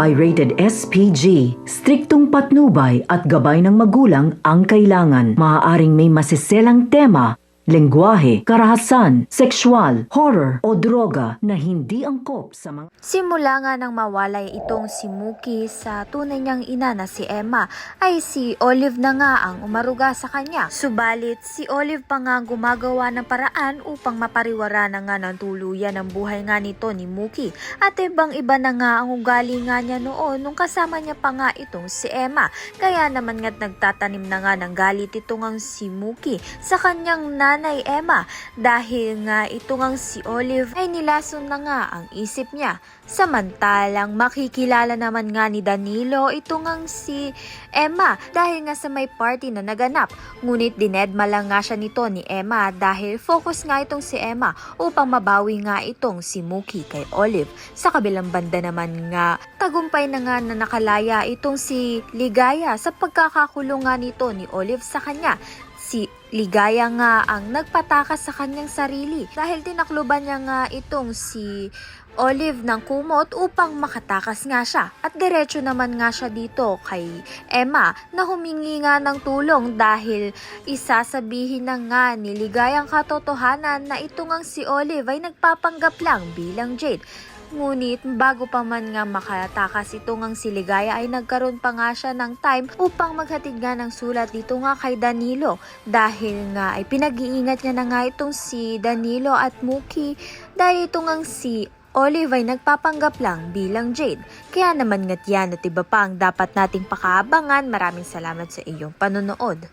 ay rated SPG. Striktong patnubay at gabay ng magulang ang kailangan. Maaaring may masiselang tema, lengguwahe, karahasan, sexual, horror o droga na hindi angkop sa mga... Simula nga nang mawalay itong si Mookie sa tunay niyang ina na si Emma, ay si Olive na nga ang umaruga sa kanya. Subalit si Olive pa nga gumagawa ng paraan upang mapariwara na nga ng tuluyan ang buhay nga nito ni Mookie. At ibang iba na nga ang ugali nga niya noon nung kasama niya pa nga itong si Emma. Kaya naman nga't nagtatanim na nga ng galit ito ngang si Mookie sa kanyang nanay Emma, dahil nga ito ngang si Olive ay nilason na nga ang isip niya. Samantalang makikilala naman nga ni Danilo ito ngang si Emma dahil nga sa may party na naganap. Ngunit dinedma lang nga siya nito ni Emma dahil focus nga itong si Emma upang mabawi nga itong si Mookie kay Olive. Sa kabilang banda naman nga, tagumpay na nga na nakalaya itong si Ligaya sa pagkakakulong nga nito ni Olive sa kanya. Si Ligaya nga ang nagpatakas sa kanyang sarili dahil tinakluban niya nga itong si Olive ng kumot upang makatakas nga siya. At diretso naman nga siya dito kay Emma na humingi nga ng tulong dahil isasabihin na nga ni Ligayang katotohanan na ito ngang si Olive ay nagpapanggap lang bilang Jade. Ngunit bago pa man nga makatakas ito ngang si Ligaya ay nagkaroon pa nga siya ng time upang maghatid nga ng sulat dito nga kay Danilo dahil nga ay pinag-iingat niya na nga itong si Danilo at Mookie dahil ito ngang si Olive ay nagpapanggap lang bilang Jade. Kaya naman nga't yan at iba pa ang dapat nating pakaabangan. Maraming salamat sa iyong panonood.